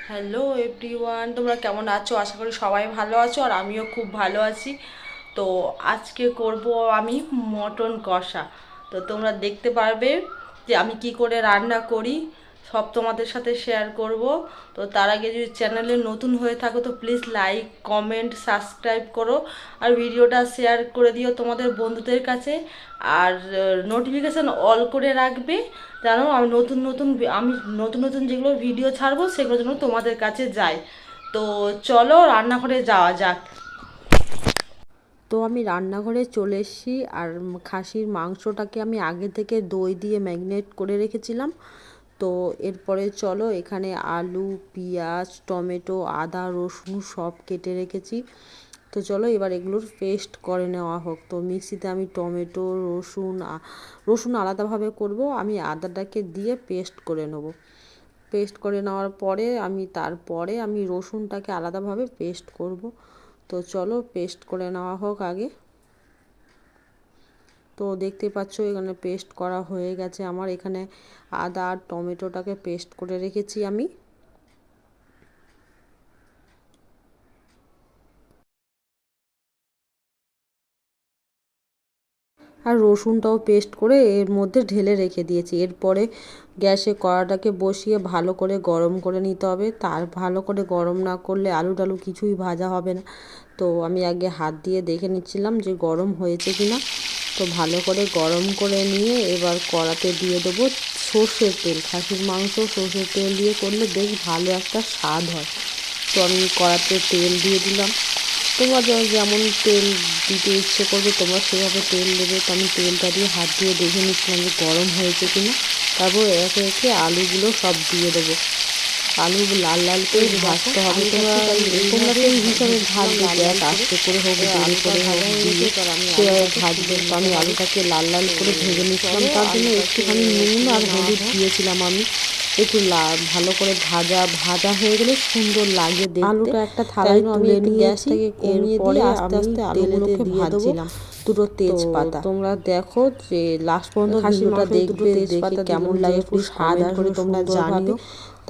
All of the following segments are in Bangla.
হ্যালো এভরিওয়ান, তোমরা কেমন আছো? আশা করি সবাই ভালো আছো আর আমিও খুব ভালো আছি। তো আজকে করব আমি মটন কষা। তো তোমরা দেখতে পারবে যে আমি কি করে রান্না করি, সব তোমাদের সাথে শেয়ার করব। তো তার আগে যদি চ্যানেলে নতুন হয়ে থাকো তো প্লিজ লাইক, কমেন্ট, সাবস্ক্রাইব করো আর ভিডিওটা শেয়ার করে দিও তোমাদের বন্ধুদের কাছে। আর নোটিফিকেশান অল করে রাখবে, জানো আমি নতুন নতুন যেগুলো ভিডিও ছাড়বো সেগুলো যেন তোমাদের কাছে যায়। তো চলো রান্নাঘরে যাওয়া যাক। তো আমি রান্নাঘরে চলে এসেছি আর খাসির মাংসটাকে আমি আগে থেকে দই দিয়ে ম্যারিনেট করে রেখেছিলাম। তো এরপরে চলো এখানে আলু, পেঁয়াজ, টমেটো, আদা, রসুন সব কেটে রেখেছি। তো চলো এবার এগুলোর পেস্ট করে নেওয়া হোক। তো মিক্সিতে আমি টমেটো, রসুন আলাদাভাবে করব, আমি আদাটাকে দিয়ে পেস্ট করে নেব। পেস্ট করে নেওয়ার পরে তারপরে আমি রসুনটাকে আলাদাভাবে পেস্ট করব। তো চলো পেস্ট করে নেওয়া হোক আগে। তো দেখতে পাচ্ছ এখানে পেস্ট করা হয়ে গেছে আমার। এখানে আদা আর টমেটোটাকে পেস্ট করে রেখেছি আমি। আর রসুনটাও পেস্ট করে এর মধ্যে ঢেলে রেখে দিয়েছি। এরপরে গ্যাসে কড়াটাকে বসিয়ে ভালো করে গরম করে নিতে হবে। ভালো করে গরম না করলে আলু টালু কিছুই ভাজা হবে না। তো আমি আগে হাত দিয়ে দেখে নিচ্ছিলাম যে গরম হয়েছে কিনা। তো ভালো করে গরম করে নিয়ে এবার কড়াতে দিয়ে দেবো সর্ষের তেল। খাসির মাংস সর্ষের তেল দিয়ে করলে বেশ ভালো একটা স্বাদ হয়। তো আমি কড়াতে তেল দিয়ে দিলাম। তোমরা যেমন তেল দিতে ইচ্ছে করবে তোমরা সেভাবে তেল দেবে। তো আমি তেলটা দিয়ে হাত দিয়ে দেখে নিচ্ছিলাম যে গরম হয়েছে কিনা। তারপর একে একে আলুগুলো সব দিয়ে দেবো। আলু লাল লাল করে ভাজতে হবে। তোমরা সেই হিসাবে ভাজবে, গ্যাস আস্তে করে হোক জোরে করে হোক দিয়ে সেভাবে ভাজবে। তো আমি আলুটাকে লাল লাল করে ভেজে নিচ্ছিলাম। তার জন্য একটুখানি নুন আর হলুদ দিয়েছিলাম আমি। একটু ভালো করে ভাজা ভাজা হয়ে গেলে সুন্দর লাগে দেখতে। আলুটা একটা থালায় তুলে নিয়ে গ্যাসটাকে কমিয়ে দিয়ে আস্তে আস্তে আলুগুলোকে ভাজছিলাম। দুটো তেজপাতা তোমরা দেখো যে লাস্ট পর্যন্ত ভিডিওটা দেখবে, দেখে কেমন লাগে একটু স্বাদ করে তোমরা জানিও।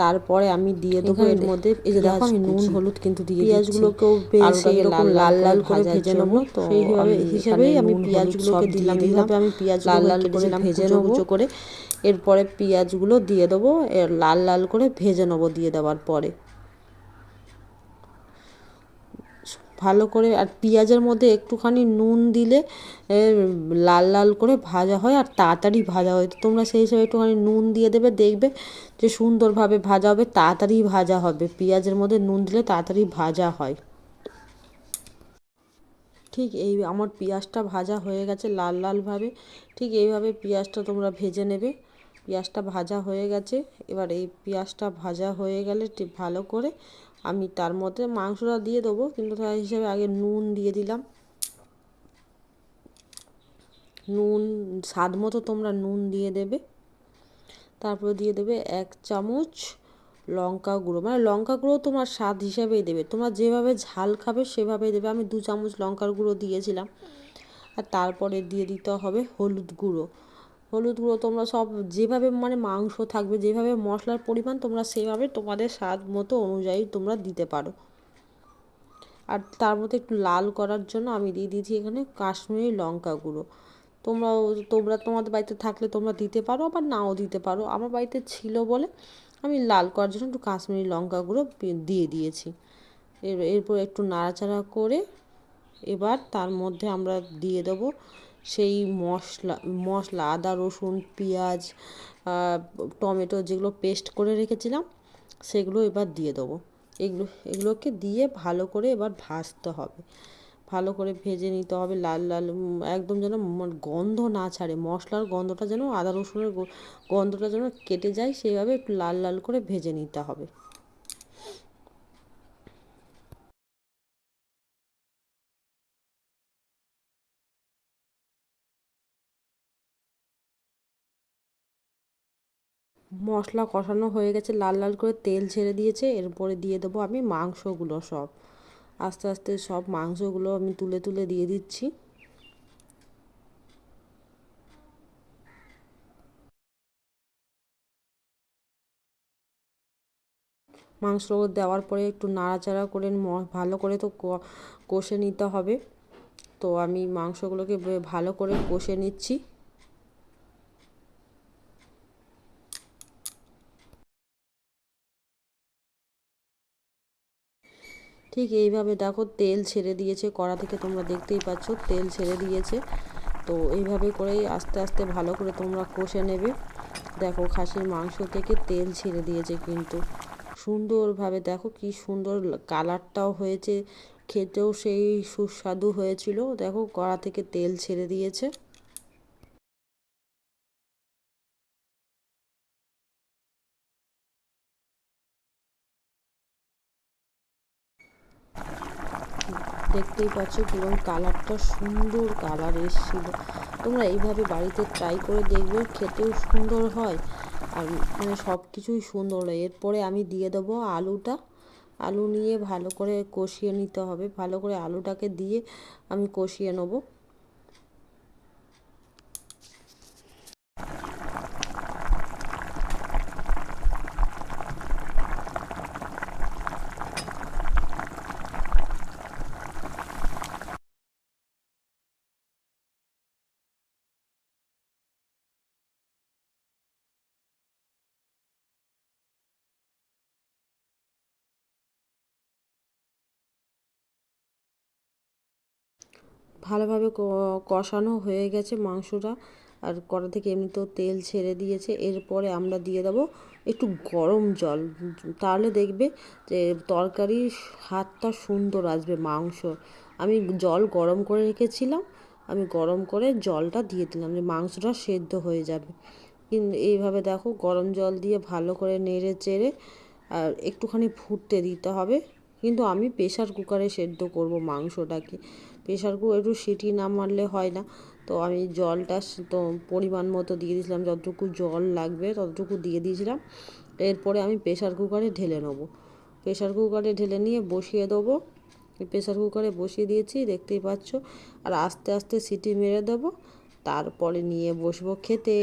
তারপরে আমি দিয়ে দেবো এর মধ্যে, এই যে দেখো আমি নুন হলুদ কিন্তু দিয়ে পেঁয়াজগুলোকেও বেশি এরকম লাল লাল করে ভেজে নেবো। তো সেইভাবে হিসেবেই আমি পেঁয়াজগুলোকে দিলাম। এইভাবে আমি পেঁয়াজ লাল লাল করে ভেজে নেবো করে এরপরে পেঁয়াজগুলো দিয়ে দেবো, লাল লাল করে ভেজে নেবো। দিয়ে দেওয়ার পরে ভালো করে, আর পেঁয়াজের মধ্যে একটুখানি নুন দিলে লাল লাল করে ভাজা হয় আর তাড়াতাড়ি ভাজা হয়। তো তোমরা সেই হিসাবে একটুখানি নুন দিয়ে দেবে, দেখবে যে সুন্দরভাবে ভাজা হবে, তাড়াতাড়ি ভাজা হবে। পেঁয়াজের মধ্যে নুন দিলে তাড়াতাড়ি ভাজা হয়। ঠিক এই আমার পেঁয়াজটা ভাজা হয়ে গেছে লাল লালভাবে। ঠিক এইভাবে পেঁয়াজটা তোমরা ভেজে নেবে। পেঁয়াজটা ভাজা হয়ে গেছে। এবার এই পেঁয়াজটা ভাজা হয়ে গেলে ঠিক ভালো করে আমি তার মধ্যে মাংসটা দিয়ে দেবো, কিন্তু তার হিসেবে আগে নুন দিয়ে দিলাম। নুন স্বাদ মতো তোমরা নুন দিয়ে দেবে। তারপরে দিয়ে দেবে 1 চামচ লঙ্কা গুঁড়ো, মানে লঙ্কা গুঁড়ো তোমার স্বাদ হিসাবেই দেবে, তোমরা যেভাবে ঝাল খাবে সেভাবেই দেবে। আমি 2 চামচ লঙ্কার গুঁড়ো দিয়েছিলাম। আর তারপরে দিয়ে দিতে হবে হলুদ গুঁড়ো। হলুদ গুঁড়ো তোমরা সব যেভাবে মানে মাংস থাকবে, যেভাবে মশলার পরিমাণ তোমরা সেভাবে তোমাদের স্বাদ মতো অনুযায়ী তোমরা দিতে পারো। আর তার মধ্যে একটু লাল করার জন্য আমি দিয়ে দিয়েছি এখানে কাশ্মীরি লঙ্কা গুঁড়ো। তোমরা তোমাদের বাড়িতে থাকলে তোমরা দিতে পারো, আবার নাও দিতে পারো। আমার বাড়িতে ছিল বলে আমি লাল করার জন্য একটু কাশ্মীরি লঙ্কা গুঁড়ো দিয়ে দিয়েছি। এরপর একটু নাড়াচাড়া করে এবার তার মধ্যে আমরা দিয়ে দেবো সেই মশলা আদা রসুন পেঁয়াজ টমেটো যেগুলো পেস্ট করে রেখেছিলাম সেগুলো এবার দিয়ে দেবো। এগুলোকে দিয়ে ভালো করে এবার ভাজতে হবে। ভালো করে ভেজে নিতে হবে লাল লাল, একদম যেন গন্ধ না ছাড়ে, মশলার গন্ধটা যেন, আদা রসুনের গন্ধটা যেন কেটে যায়, সেইভাবে একটু লাল লাল করে ভেজে নিতে হবে। মশলা কষানো হয়ে গেছে, লাল লাল করে তেল ছেড়ে দিয়েছে। এরপরে দিয়ে দেবো আমি মাংসগুলো সব, আস্তে আস্তে সব মাংসগুলো আমি তুলে তুলে দিয়ে দিচ্ছি। মাংস দেওয়ার পরে একটু নাড়াচাড়া করে ভালো করে তো কষে নিতে হবে। তো আমি মাংসগুলোকে ভালো করে কষে নিচ্ছি। ঠিক এইভাবে দেখো তেল ছেড়ে দিয়েছে কড়া থেকে, তোমরা দেখতেই পাচ্ছ তেল ছেড়ে দিয়েছে। তো এইভাবে করেই আস্তে আস্তে ভালো করে তোমরা কষে নেবে। দেখো খাসির মাংস থেকে তেল ছেড়ে দিয়েছে, কিন্তু সুন্দরভাবে দেখো কি সুন্দর কালারটাও হয়েছে, খেতেও সেই সুস্বাদু হয়েছিল। দেখো কড়া থেকে তেল ছেড়ে দিয়েছে। দেখতেই পাচ্ছ কিরকম কালারটা সুন্দর কালার এসেছিলো। তোমরা এইভাবে বাড়িতে ট্রাই করে দেখবে, খেতেও সুন্দর হয় আর মানে সব কিছুই সুন্দর হয়। এরপরে আমি দিয়ে দেবো আলুটা। আলু নিয়ে ভালো করে কষিয়ে নিতে হবে, ভালো করে আলুটাকে দিয়ে আমি কষিয়ে নেবো। ভালোভাবে কষানো হয়ে গেছে মাংসটা, আর কড়া থেকে এমনিতেও তেল ছেড়ে দিয়েছে। এরপরে আমরা দিয়ে দেবো একটু গরম জল, তাহলে দেখবে যে তরকারির স্বাদটা সুন্দর আসবে মাংস। আমি জল গরম করে রেখেছিলাম, আমি গরম করে জলটা দিয়ে দিলাম যে মাংসটা সেদ্ধ হয়ে যাবে। কিন্তু এইভাবে দেখো গরম জল দিয়ে ভালো করে নেড়ে চেড়ে আর একটুখানি ফুটতে দিতে হবে। কিন্তু আমি প্রেশার কুকারে সেদ্ধ করব মাংসটাকে, প্রেশার কুকার একটু সিটি না মারলে হয় না। তো আমি জলটা তো পরিমাণ মতো দিয়ে দিয়েছিলাম, যতটুকু জল লাগবে ততটুকু দিয়ে দিয়েছিলাম। এরপরে আমি প্রেশার কুকারে ঢেলে নেবো, প্রেশার কুকারে ঢেলে নিয়ে বসিয়ে দেবো। প্রেশার কুকারে বসিয়ে দিয়েছি দেখতেই পাচ্ছ, আর আস্তে আস্তে সিটি মেরে দেবো, তারপরে নিয়ে বসবো খেতে।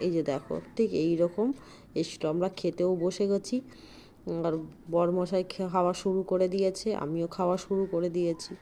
এই যে দেখো ঠিক এই রকম এসলো, আমরা খেতেও বসে গেছি। আর বরমশাই খাওয়া শুরু করে দিয়েছে, আমিও খাওয়া শুরু করে দিয়েছি।